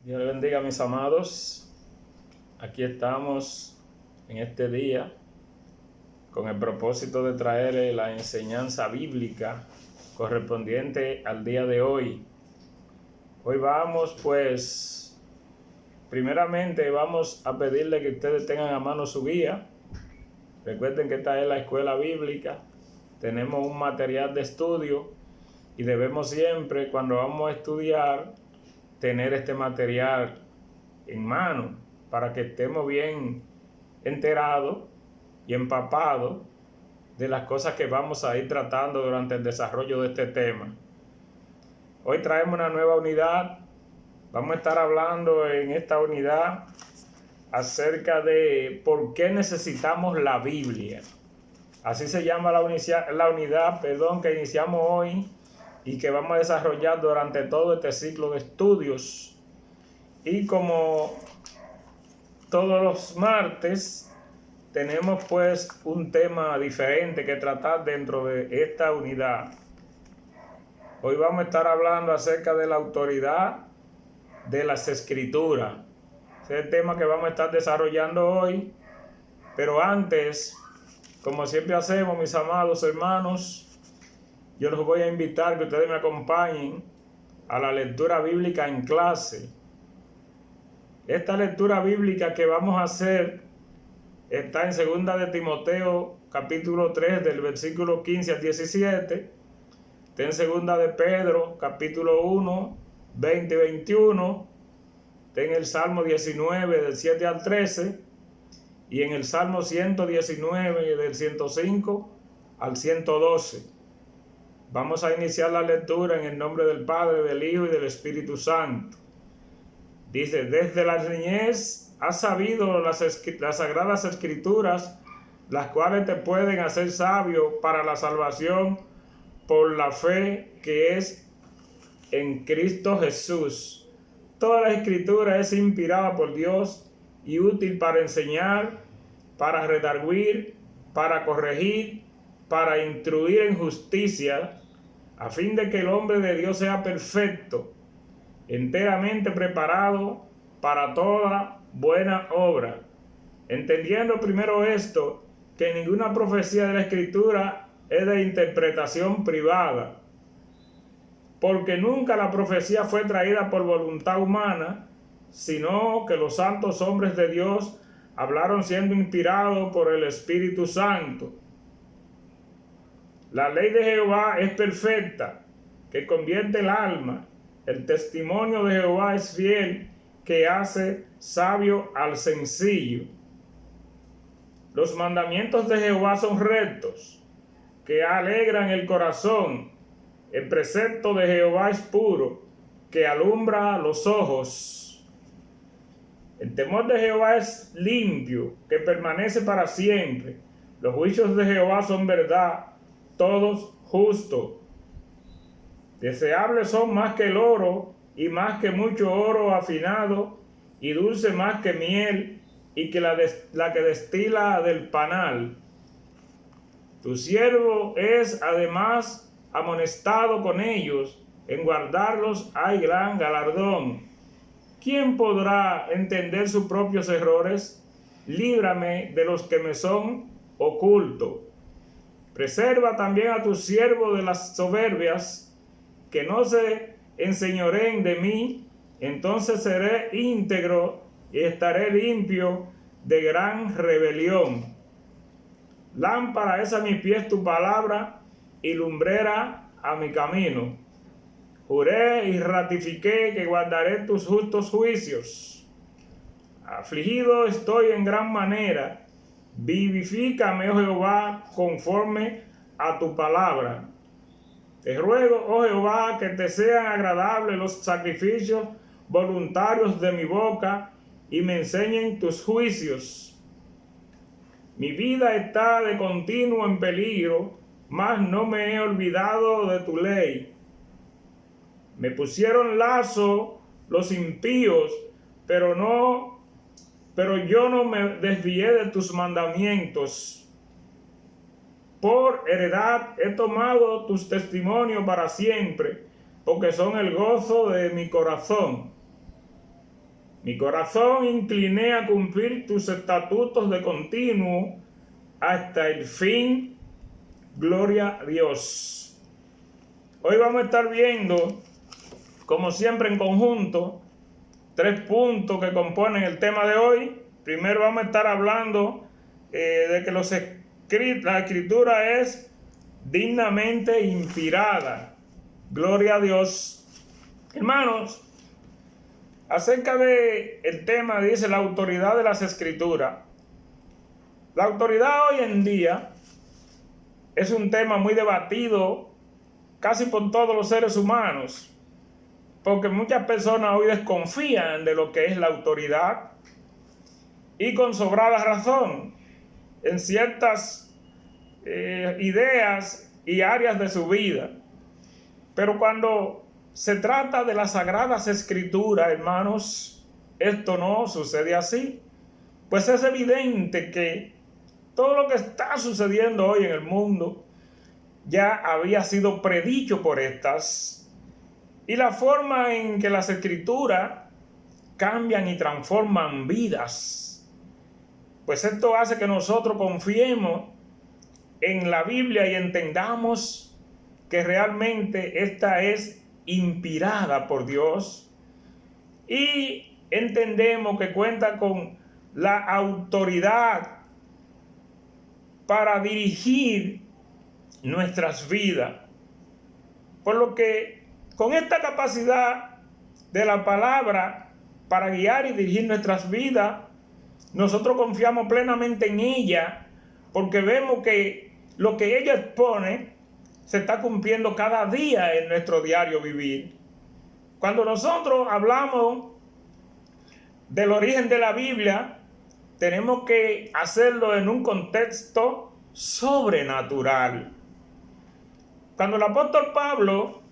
Dios le bendiga, mis amados. Aquí estamos en este día con el propósito de traer la enseñanza bíblica correspondiente al día de hoy. Hoy vamos, primeramente vamos a pedirle que ustedes tengan a mano su guía. Recuerden que esta es la escuela bíblica. Tenemos un material de estudio y debemos siempre, cuando vamos a estudiar, tener este material en mano para que estemos bien enterados y empapados de las cosas que vamos a ir tratando durante el desarrollo de este tema. Hoy traemos una nueva unidad. Vamos a estar hablando en esta unidad acerca de por qué necesitamos la Biblia. Así se llama la unidad que iniciamos hoy y que vamos a desarrollar durante todo este ciclo de estudios. Y como todos los martes, tenemos un tema diferente que tratar dentro de esta unidad. Hoy vamos a estar hablando acerca de la autoridad de las Escrituras. Ese es el tema que vamos a estar desarrollando hoy. Pero antes, como siempre hacemos, mis amados hermanos, yo los voy a invitar que ustedes me acompañen a la lectura bíblica en clase. Esta lectura bíblica que vamos a hacer está en 2 de Timoteo, capítulo 3, del versículo 15 al 17. Está en 2 de Pedro, capítulo 1, 20 y 21. Está en el Salmo 19, del 7 al 13. Y en el Salmo 119, del 105 al 112. Vamos a iniciar la lectura en el nombre del Padre, del Hijo y del Espíritu Santo. Dice: desde la niñez has sabido las sagradas escrituras, las cuales te pueden hacer sabio para la salvación por la fe que es en Cristo Jesús. Toda la escritura es inspirada por Dios y útil para enseñar, para redarguir, para corregir, para instruir en justicia, a fin de que el hombre de Dios sea perfecto, enteramente preparado para toda buena obra. Entendiendo primero esto, que ninguna profecía de la Escritura es de interpretación privada, porque nunca la profecía fue traída por voluntad humana, sino que los santos hombres de Dios hablaron siendo inspirados por el Espíritu Santo. La ley de Jehová es perfecta, que convierte el alma. El testimonio de Jehová es fiel, que hace sabio al sencillo. Los mandamientos de Jehová son rectos, que alegran el corazón. El precepto de Jehová es puro, que alumbra los ojos. El temor de Jehová es limpio, que permanece para siempre. Los juicios de Jehová son verdad, todos justos. Deseables son más que el oro, y más que mucho oro afinado, y dulce más que miel, y que la que destila del panal. Tu siervo es además amonestado con ellos, en guardarlos hay gran galardón. ¿Quién podrá entender sus propios errores? Líbrame de los que me son ocultos. Preserva también a tu siervo de las soberbias, que no se enseñoreen de mí. Entonces seré íntegro y estaré limpio de gran rebelión. Lámpara es a mis pies tu palabra y lumbrera a mi camino. Juré y ratifiqué que guardaré tus justos juicios. Afligido estoy en gran manera. Vivifícame, oh Jehová, conforme a tu palabra. Te ruego, oh Jehová, que te sean agradables los sacrificios voluntarios de mi boca y me enseñen tus juicios. Mi vida está de continuo en peligro, mas no me he olvidado de tu ley. Me pusieron lazo los impíos, pero yo no me desvié de tus mandamientos. Por heredad he tomado tus testimonios para siempre, porque son el gozo de mi corazón. Mi corazón incliné a cumplir tus estatutos de continuo hasta el fin. Gloria a Dios. Hoy vamos a estar viendo, como siempre en conjunto, 3 puntos que componen el tema de hoy. Primero vamos a estar hablando de que la escritura es dignamente inspirada. Gloria a Dios. Hermanos, acerca del tema dice la autoridad de las escrituras. La autoridad hoy en día es un tema muy debatido casi por todos los seres humanos, porque muchas personas hoy desconfían de lo que es la autoridad, y con sobrada razón en ciertas ideas y áreas de su vida. Pero cuando se trata de las sagradas escrituras, hermanos, esto no sucede así. Pues es evidente que todo lo que está sucediendo hoy en el mundo ya había sido predicho por estas, y la forma en que las escrituras cambian y transforman vidas, pues esto hace que nosotros confiemos en la Biblia y entendamos que realmente esta es inspirada por Dios, y entendemos que cuenta con la autoridad para dirigir nuestras vidas. Por lo que con esta capacidad de la palabra para guiar y dirigir nuestras vidas, nosotros confiamos plenamente en ella, porque vemos que lo que ella expone se está cumpliendo cada día en nuestro diario vivir. Cuando nosotros hablamos del origen de la Biblia, tenemos que hacerlo en un contexto sobrenatural. Cuando el apóstol Pablo,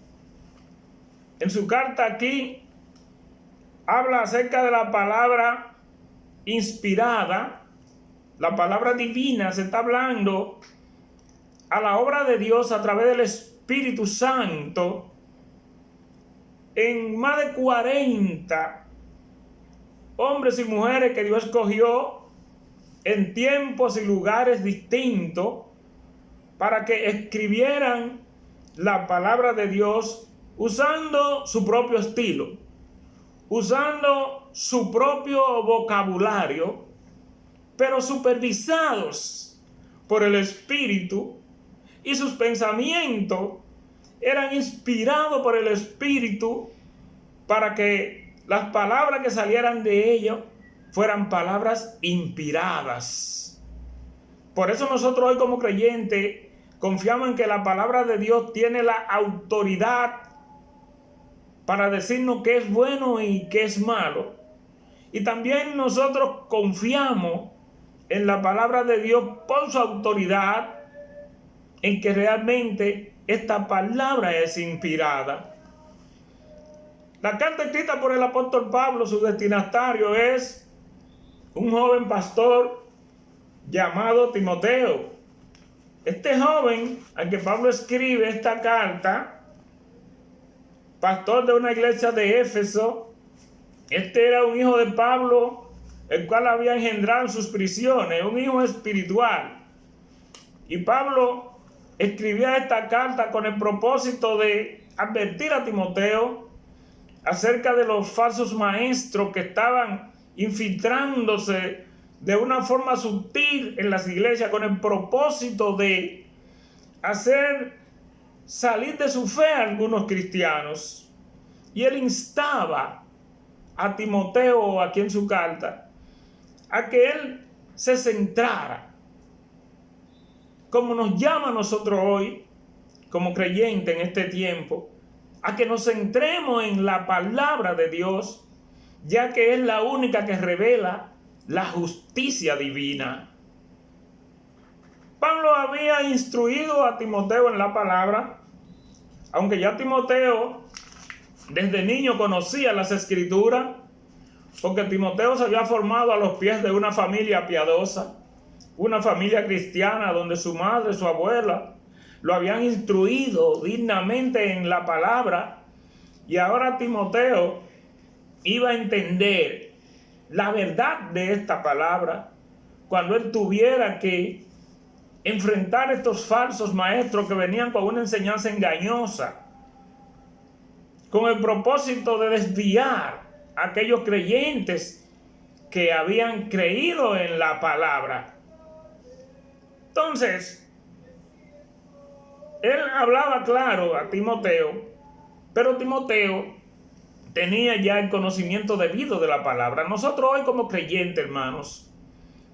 en su carta aquí, habla acerca de la palabra inspirada, la palabra divina, se está hablando a la obra de Dios a través del Espíritu Santo en más de 40 hombres y mujeres que Dios escogió en tiempos y lugares distintos para que escribieran la palabra de Dios usando su propio estilo, usando su propio vocabulario, pero supervisados por el Espíritu, y sus pensamientos eran inspirados por el Espíritu para que las palabras que salieran de ellos fueran palabras inspiradas. Por eso nosotros hoy como creyentes confiamos en que la palabra de Dios tiene la autoridad para decirnos qué es bueno y qué es malo. Y también nosotros confiamos en la palabra de Dios por su autoridad, en que realmente esta palabra es inspirada. La carta escrita por el apóstol Pablo, su destinatario es un joven pastor llamado Timoteo. Este joven, al que Pablo escribe esta carta, pastor de una iglesia de Éfeso, este era un hijo de Pablo, el cual había engendrado en sus prisiones, un hijo espiritual. Y Pablo escribía esta carta con el propósito de advertir a Timoteo acerca de los falsos maestros que estaban infiltrándose de una forma sutil en las iglesias, con el propósito de hacer salir de su fe a algunos cristianos. Y él instaba a Timoteo, aquí en su carta, a que él se centrara, como nos llama a nosotros hoy, como creyentes en este tiempo, a que nos centremos en la palabra de Dios, ya que es la única que revela la justicia divina. Pablo había instruido a Timoteo en la palabra, aunque ya Timoteo desde niño conocía las escrituras, porque Timoteo se había formado a los pies de una familia piadosa, una familia cristiana donde su madre, su abuela, lo habían instruido dignamente en la palabra, y ahora Timoteo iba a entender la verdad de esta palabra, cuando él tuviera que enfrentar a estos falsos maestros que venían con una enseñanza engañosa, con el propósito de desviar a aquellos creyentes que habían creído en la palabra. Entonces, él hablaba claro a Timoteo, pero Timoteo tenía ya el conocimiento debido de la palabra. Nosotros hoy como creyentes, hermanos,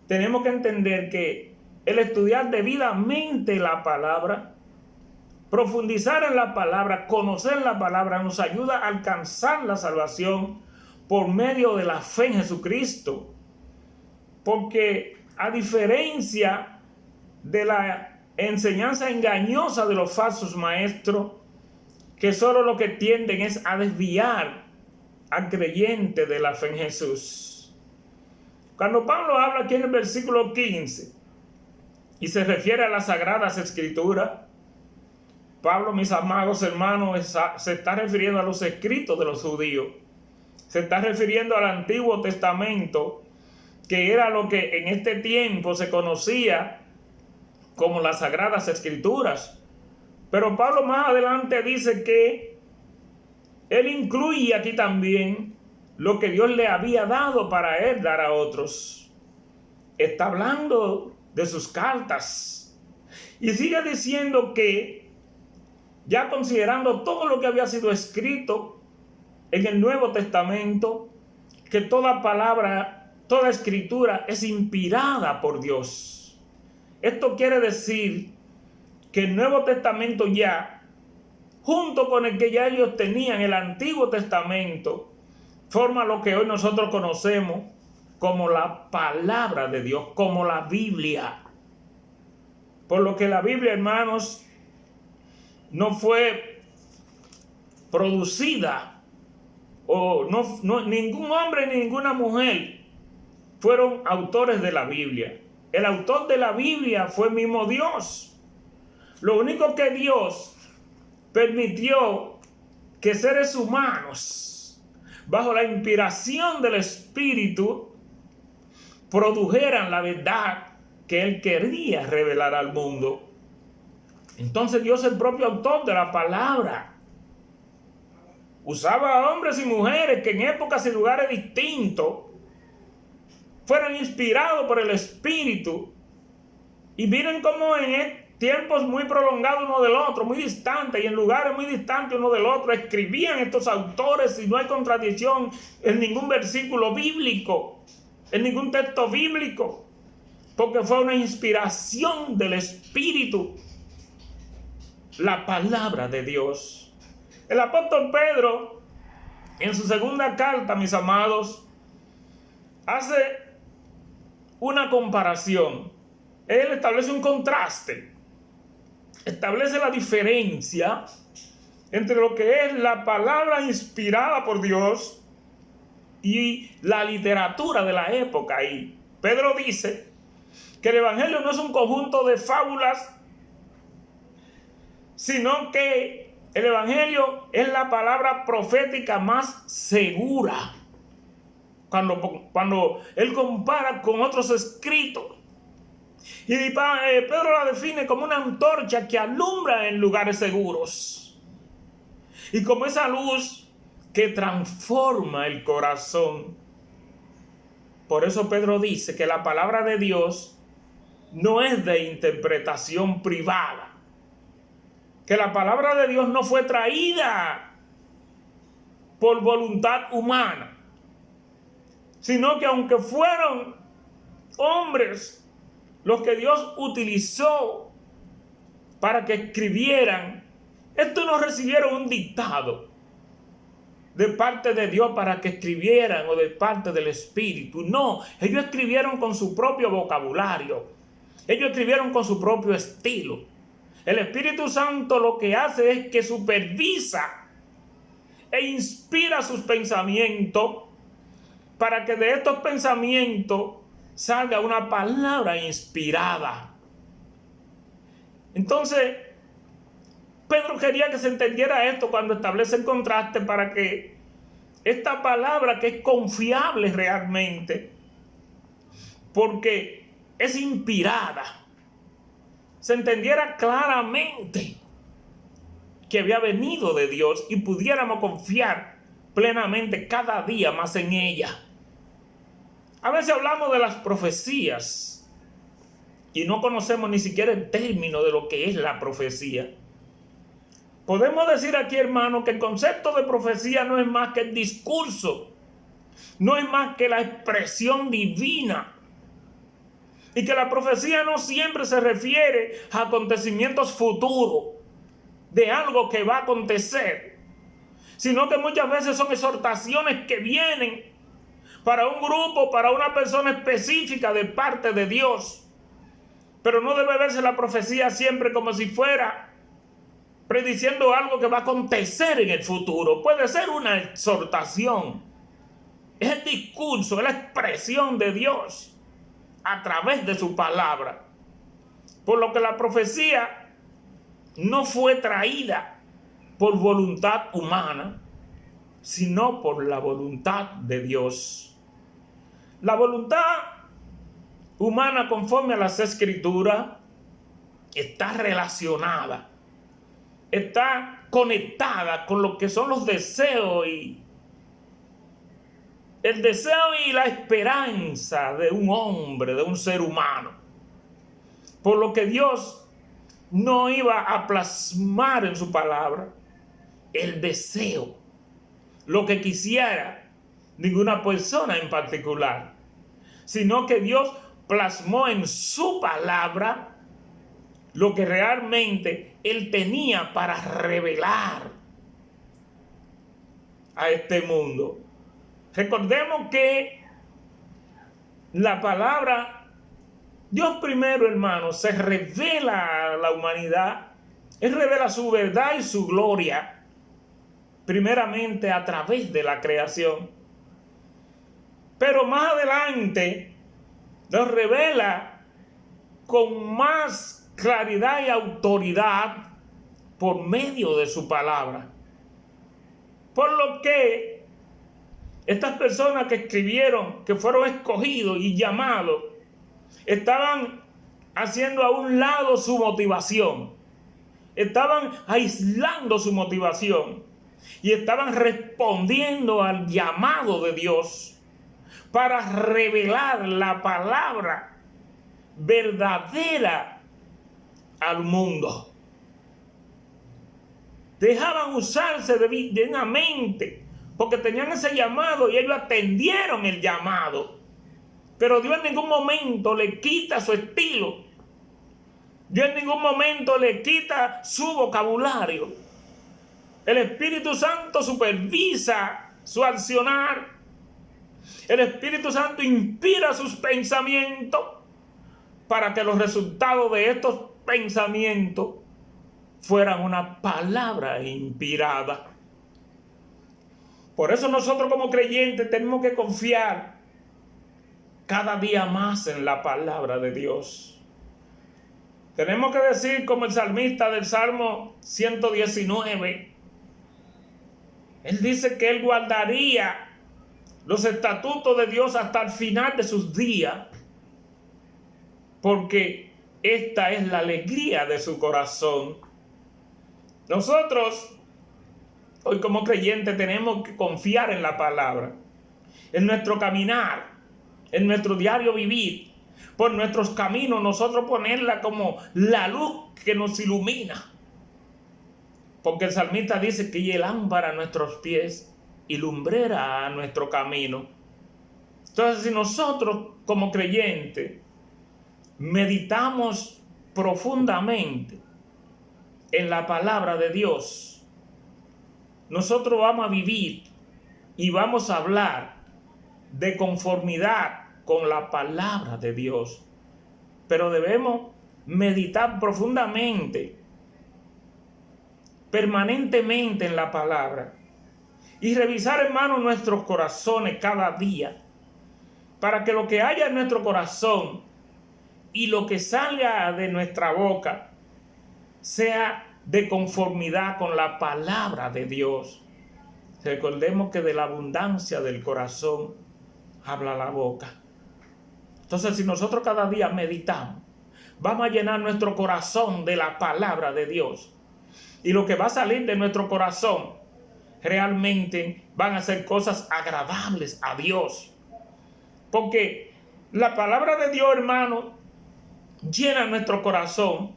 tenemos que entender que el estudiar debidamente la palabra, profundizar en la palabra, conocer la palabra, nos ayuda a alcanzar la salvación por medio de la fe en Jesucristo. Porque a diferencia de la enseñanza engañosa de los falsos maestros, que solo lo que tienden es a desviar al creyente de la fe en Jesús. Cuando Pablo habla aquí en el versículo 15 y se refiere a las Sagradas Escrituras, Pablo, mis amados hermanos, se está refiriendo a los escritos de los judíos. Se está refiriendo al Antiguo Testamento, que era lo que en este tiempo se conocía como las Sagradas Escrituras. Pero Pablo más adelante dice que él incluye aquí también lo que Dios le había dado para él dar a otros. Está hablando de sus cartas. Y sigue diciendo que, ya considerando todo lo que había sido escrito en el Nuevo Testamento, que toda palabra, toda escritura es inspirada por Dios. Esto quiere decir que el Nuevo Testamento ya, junto con el que ya ellos tenían, el Antiguo Testamento, forma lo que hoy nosotros conocemos como la palabra de Dios, como la Biblia. Por lo que la Biblia, hermanos, no fue producida, ningún hombre ni ninguna mujer fueron autores de la Biblia. El autor de la Biblia fue el mismo Dios. Lo único que Dios permitió que seres humanos, bajo la inspiración del Espíritu, produjeran la verdad que Él quería revelar al mundo. Entonces Dios, el propio autor de la palabra, usaba a hombres y mujeres que en épocas y lugares distintos fueran inspirados por el Espíritu. Y miren cómo en tiempos muy prolongados uno del otro, muy distantes, y en lugares muy distantes uno del otro, escribían estos autores, y no hay contradicción en ningún versículo bíblico, en ningún texto bíblico, porque fue una inspiración del Espíritu, la palabra de Dios. El apóstol Pedro, en su segunda carta, mis amados, hace una comparación. Él establece un contraste, establece la diferencia entre lo que es la palabra inspirada por Dios y la literatura de la época. Y Pedro dice que el Evangelio no es un conjunto de fábulas, sino que el Evangelio es la palabra profética más segura. Cuando él compara con otros escritos, y Pedro la define como una antorcha que alumbra en lugares seguros, y como esa luz que transforma el corazón. Por eso Pedro dice que la palabra de Dios no es de interpretación privada, que la palabra de Dios no fue traída por voluntad humana, sino que aunque fueron hombres los que Dios utilizó para que escribieran, estos no recibieron un dictado de parte de Dios para que escribieran o de parte del Espíritu. No, ellos escribieron con su propio vocabulario, ellos escribieron con su propio estilo. El Espíritu Santo lo que hace es que supervisa e inspira sus pensamientos para que de estos pensamientos salga una palabra inspirada. Entonces, Pedro quería que se entendiera esto cuando establece el contraste, para que esta palabra que es confiable realmente, porque es inspirada, se entendiera claramente que había venido de Dios y pudiéramos confiar plenamente cada día más en ella. A veces hablamos de las profecías y no conocemos ni siquiera el término de lo que es la profecía. Podemos decir aquí, hermano, que el concepto de profecía no es más que el discurso, no es más que la expresión divina. Y que la profecía no siempre se refiere a acontecimientos futuros, de algo que va a acontecer, sino que muchas veces son exhortaciones que vienen para un grupo, para una persona específica de parte de Dios. Pero no debe verse la profecía siempre como si fuera prediciendo algo que va a acontecer en el futuro. Puede ser una exhortación, es el discurso, es la expresión de Dios a través de su palabra. Por lo que la profecía no fue traída por voluntad humana, sino por la voluntad de Dios. La voluntad humana, conforme a las Escrituras, está relacionada, está conectada con lo que son los deseos y el deseo y la esperanza de un hombre, de un ser humano. Por lo que Dios no iba a plasmar en su palabra el deseo, lo que quisiera ninguna persona en particular, sino que Dios plasmó en su palabra lo que realmente Él tenía para revelar a este mundo. Recordemos que la palabra, Dios primero, hermano, se revela a la humanidad. Él revela su verdad y su gloria, primeramente a través de la creación. Pero más adelante nos revela con más claridad y autoridad por medio de su palabra. Por lo que estas personas que escribieron, que fueron escogidos y llamados, estaban haciendo a un lado su motivación, estaban aislando su motivación y estaban respondiendo al llamado de Dios para revelar la palabra verdadera al mundo. Dejaban usarse divinamente porque tenían ese llamado y ellos atendieron el llamado. Pero Dios en ningún momento le quita su estilo. Dios en ningún momento le quita su vocabulario. El Espíritu Santo supervisa su accionar. El Espíritu Santo inspira sus pensamientos para que los resultados de estos pensamientos fueran una palabra inspirada. Por eso nosotros como creyentes tenemos que confiar cada día más en la palabra de Dios. Tenemos que decir como el salmista del Salmo 119. Él dice que él guardaría los estatutos de Dios hasta el final de sus días, porque esta es la alegría de su corazón. Nosotros, hoy como creyentes, tenemos que confiar en la palabra, en nuestro caminar, en nuestro diario vivir, por nuestros caminos, nosotros ponerla como la luz que nos ilumina. Porque el salmista dice que ella es lámpara a nuestros pies y lumbrera a nuestro camino. Entonces, si nosotros como creyentes meditamos profundamente en la palabra de Dios, nosotros vamos a vivir y vamos a hablar de conformidad con la palabra de Dios. Pero debemos meditar profundamente, permanentemente en la palabra y revisar, hermano, nuestros corazones cada día, para que lo que haya en nuestro corazón y lo que salga de nuestra boca sea de conformidad con la palabra de Dios. Recordemos que de la abundancia del corazón habla la boca. Entonces, si nosotros cada día meditamos, vamos a llenar nuestro corazón de la palabra de Dios. Y lo que va a salir de nuestro corazón realmente van a ser cosas agradables a Dios. Porque la palabra de Dios, hermano, llena nuestro corazón.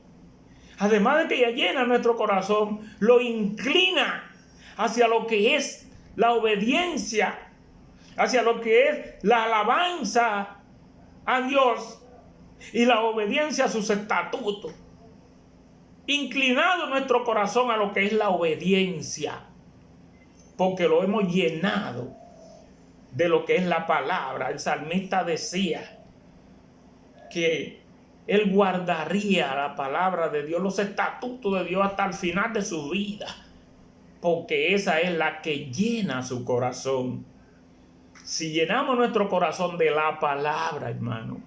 Además de que ella llena nuestro corazón, lo inclina hacia lo que es la obediencia, hacia lo que es la alabanza a Dios y la obediencia a sus estatutos. Inclinado nuestro corazón a lo que es la obediencia, porque lo hemos llenado de lo que es la palabra. El salmista decía que él guardaría la palabra de Dios, los estatutos de Dios hasta el final de su vida, porque esa es la que llena su corazón. Si llenamos nuestro corazón de la palabra, hermano,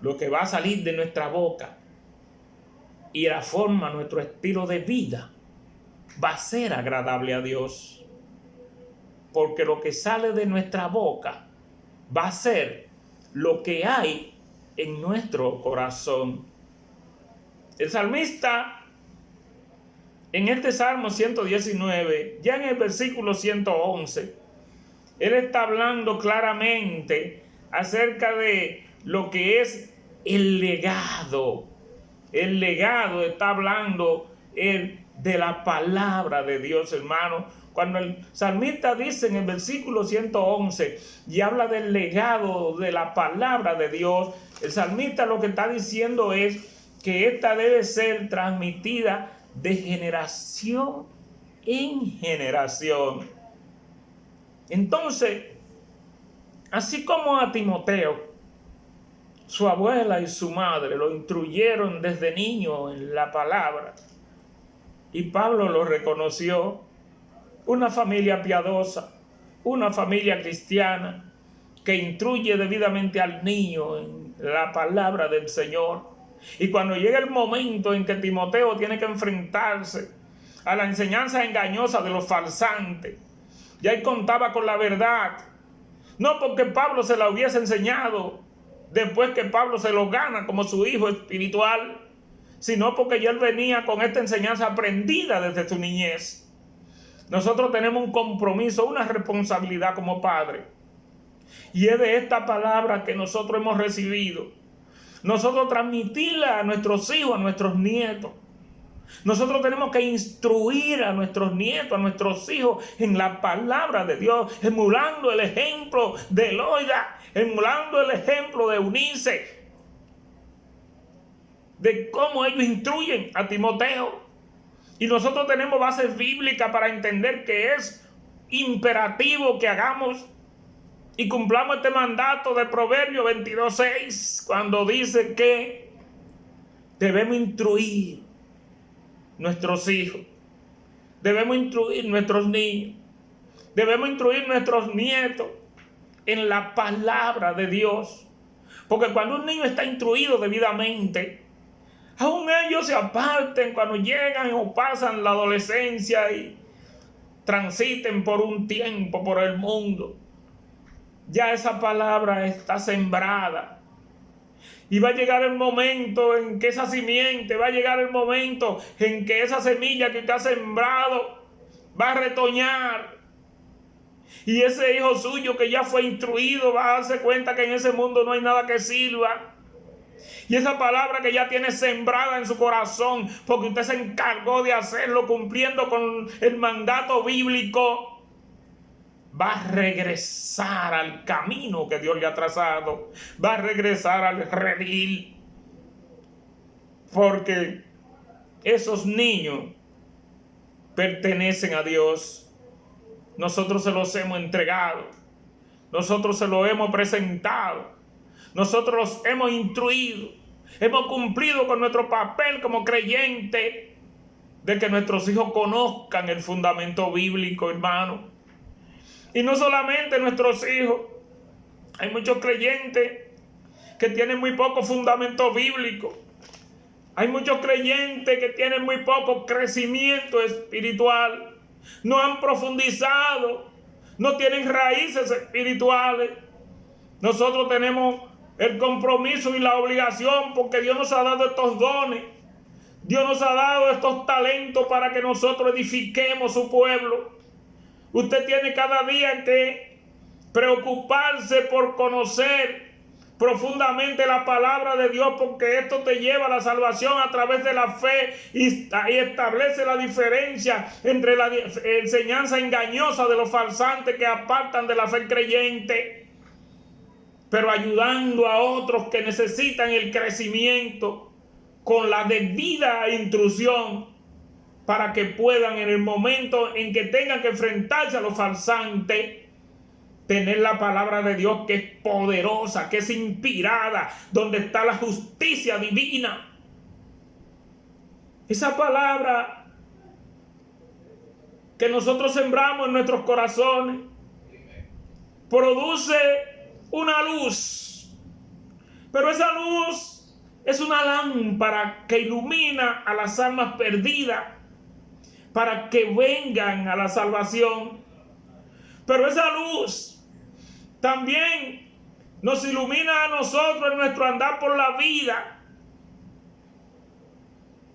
lo que va a salir de nuestra boca y la forma, nuestro estilo de vida, va a ser agradable a Dios. Porque lo que sale de nuestra boca va a ser lo que hay en nuestro corazón. El salmista, en este Salmo 119, ya en el versículo 111, él está hablando claramente acerca de lo que es el legado. El legado está hablando de la palabra de Dios, hermano. Cuando el salmista dice en el versículo 111 y habla del legado de la palabra de Dios, el salmista lo que está diciendo es que esta debe ser transmitida de generación en generación. Entonces, así como a Timoteo, su abuela y su madre lo instruyeron desde niño en la palabra, y Pablo lo reconoció, una familia piadosa, una familia cristiana que instruye debidamente al niño en la palabra del Señor. Y cuando llega el momento en que Timoteo tiene que enfrentarse a la enseñanza engañosa de los farsantes, ya él contaba con la verdad, no porque Pablo se la hubiese enseñado después que Pablo se lo gana como su hijo espiritual, sino porque ya él venía con esta enseñanza aprendida desde su niñez. Nosotros tenemos un compromiso, una responsabilidad como padre, y es de esta palabra que nosotros hemos recibido, nosotros transmitirla a nuestros hijos, a nuestros nietos. Nosotros tenemos que instruir a nuestros nietos, a nuestros hijos en la palabra de Dios, emulando el ejemplo de Loida, emulando el ejemplo de Eunice, de cómo ellos instruyen a Timoteo. Y nosotros tenemos bases bíblicas para entender que es imperativo que hagamos y cumplamos este mandato de Proverbios 22:6, cuando dice que debemos instruir nuestros hijos, debemos instruir nuestros niños, debemos instruir nuestros nietos en la palabra de Dios. Porque cuando un niño está instruido debidamente, aún ellos se aparten cuando llegan o pasan la adolescencia y transiten por un tiempo por el mundo, ya esa palabra está sembrada. Y va a llegar el momento en que esa simiente, va a llegar el momento en que esa semilla que usted ha sembrado va a retoñar. Y ese hijo suyo que ya fue instruido va a darse cuenta que en ese mundo no hay nada que sirva. Y esa palabra que ya tiene sembrada en su corazón, porque usted se encargó de hacerlo cumpliendo con el mandato bíblico, va a regresar al camino que Dios le ha trazado, va a regresar al redil, porque esos niños pertenecen a Dios. Nosotros se los hemos entregado, nosotros se los hemos presentado, nosotros los hemos instruido, hemos cumplido con nuestro papel como creyente de que nuestros hijos conozcan el fundamento bíblico, hermano. Y no solamente nuestros hijos, hay muchos creyentes que tienen muy poco fundamento bíblico. Hay muchos creyentes que tienen muy poco crecimiento espiritual. no han profundizado, no tienen raíces espirituales. Nosotros tenemos el compromiso y la obligación, porque Dios nos ha dado estos dones, Dios nos ha dado estos talentos para que nosotros edifiquemos su pueblo. Usted tiene cada día que preocuparse por conocer profundamente la palabra de Dios, porque esto te lleva a la salvación a través de la fe y establece la diferencia entre la enseñanza engañosa de los falsantes que apartan de la fe creyente, pero ayudando a otros que necesitan el crecimiento con la debida instrucción, para que puedan, en el momento en que tengan que enfrentarse a los falsantes, tener la palabra de Dios, que es poderosa, que es inspirada, donde está la justicia divina. Esa palabra que nosotros sembramos en nuestros corazones produce una luz, pero esa luz es una lámpara que ilumina a las almas perdidas para que vengan a la salvación. Pero esa luz también nos ilumina a nosotros en nuestro andar por la vida,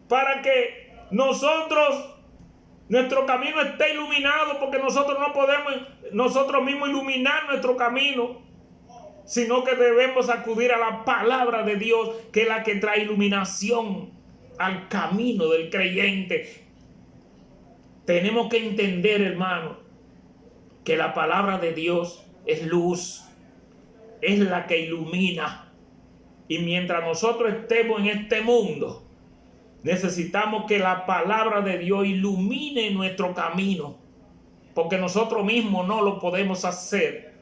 para que nuestro camino esté iluminado, porque nosotros no podemos nosotros mismos iluminar nuestro camino, sino que debemos acudir a la palabra de Dios, que es la que trae iluminación al camino del creyente. Tenemos que entender, hermano, que la palabra de Dios es luz, es la que ilumina. Y mientras nosotros estemos en este mundo, necesitamos que la palabra de Dios ilumine nuestro camino, porque nosotros mismos no lo podemos hacer.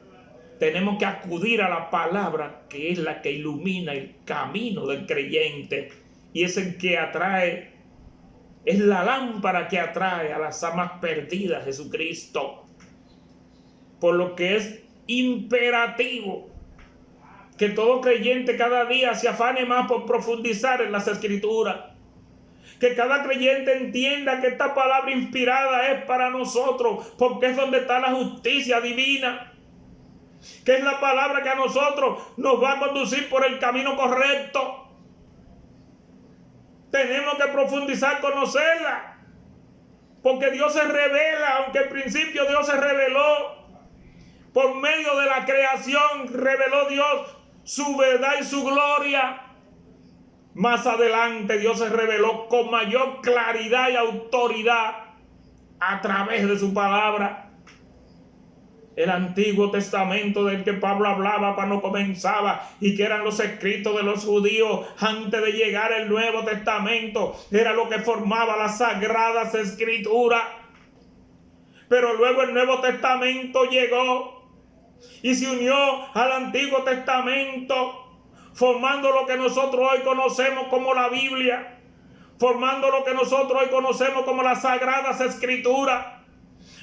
Tenemos que acudir a la palabra, que es la que ilumina el camino del creyente, y es el que atrae, es la lámpara que atrae a las almas perdidas a Jesucristo. Por lo que es imperativo que todo creyente cada día se afane más por profundizar en las Escrituras. Que cada creyente entienda que esta palabra inspirada es para nosotros, porque es donde está la justicia divina. Que es la palabra que a nosotros nos va a conducir por el camino correcto. Tenemos que profundizar, conocerla, porque Dios se revela, aunque al principio Dios se reveló por medio de la creación, reveló Dios su verdad y su gloria. Más adelante Dios se reveló con mayor claridad y autoridad a través de su palabra. El Antiguo Testamento del que Pablo hablaba cuando comenzaba, y que eran los escritos de los judíos antes de llegar el Nuevo Testamento, era lo que formaba las Sagradas Escrituras. Pero luego el Nuevo Testamento llegó y se unió al Antiguo Testamento, formando lo que nosotros hoy conocemos como la Biblia, formando lo que nosotros hoy conocemos como las Sagradas Escrituras,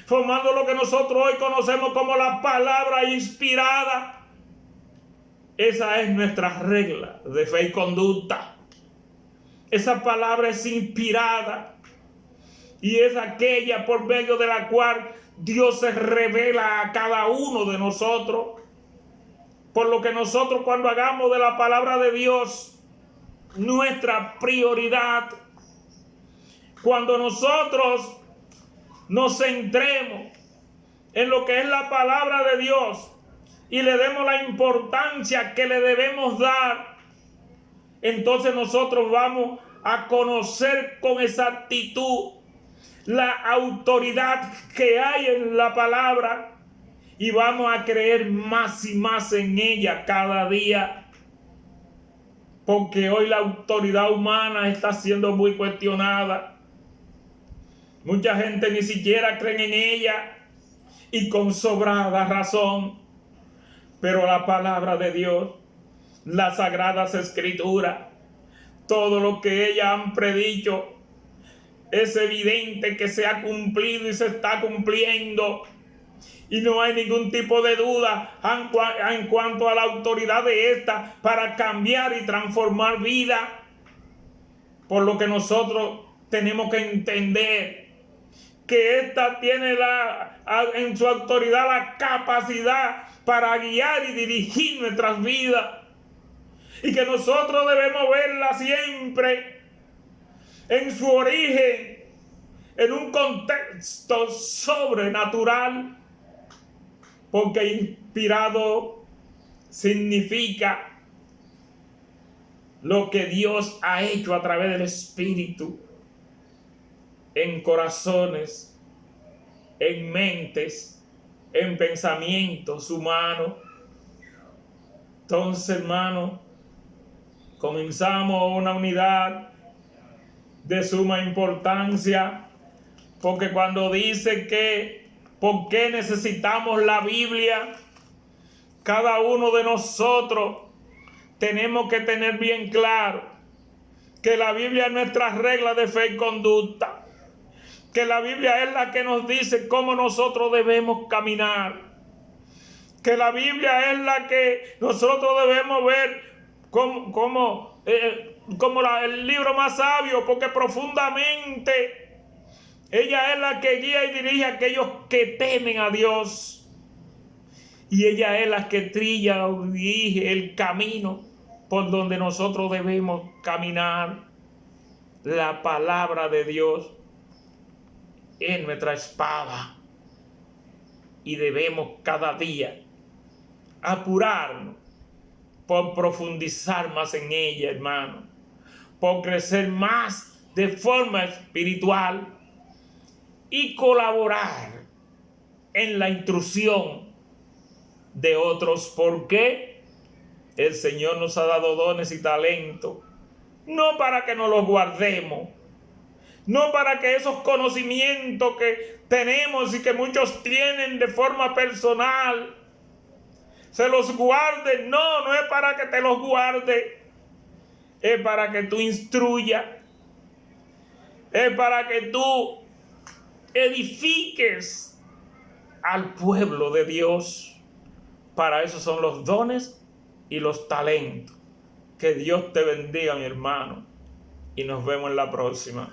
formando lo que nosotros hoy conocemos como la palabra inspirada. Esa es nuestra regla de fe y conducta. Esa palabra es inspirada y es aquella por medio de la cual Dios se revela a cada uno de nosotros. Por lo que nosotros, cuando hagamos de la palabra de Dios nuestra prioridad, cuando nosotros nos centremos en lo que es la palabra de Dios y le demos la importancia que le debemos dar, entonces nosotros vamos a conocer con exactitud la autoridad que hay en la palabra y vamos a creer más y más en ella cada día, porque hoy la autoridad humana está siendo muy cuestionada. Mucha gente ni siquiera cree en ella, y con sobrada razón. Pero la palabra de Dios, las Sagradas Escrituras, todo lo que ellas han predicho, es evidente que se ha cumplido y se está cumpliendo. Y no hay ningún tipo de duda en cuanto a la autoridad de esta para cambiar y transformar vida. Por lo que nosotros tenemos que entender que ésta tiene en su autoridad la capacidad para guiar y dirigir nuestras vidas, y que nosotros debemos verla siempre en su origen, en un contexto sobrenatural, porque inspirado significa lo que Dios ha hecho a través del Espíritu en corazones, en mentes, en pensamientos humanos. Entonces, hermano, comenzamos una unidad de suma importancia, porque cuando dice que ¿por qué necesitamos la Biblia? Cada uno de nosotros tenemos que tener bien claro que la Biblia es nuestra regla de fe y conducta, que la Biblia es la que nos dice cómo nosotros debemos caminar, que la Biblia es la que nosotros debemos ver como el libro más sabio, porque profundamente ella es la que guía y dirige a aquellos que temen a Dios, y ella es la que trilla o dirige el camino por donde nosotros debemos caminar. La palabra de Dios es nuestra espada, y debemos cada día apurarnos por profundizar más en ella, hermano, por crecer más de forma espiritual y colaborar en la instrucción de otros, porque el Señor nos ha dado dones y talentos, no para que nos los guardemos, no para que esos conocimientos que tenemos y que muchos tienen de forma personal se los guarden. No, no es para que te los guarde, es para que tú instruyas, es para que tú edifiques al pueblo de Dios. Para eso son los dones y los talentos. Que Dios te bendiga, mi hermano, y nos vemos en la próxima.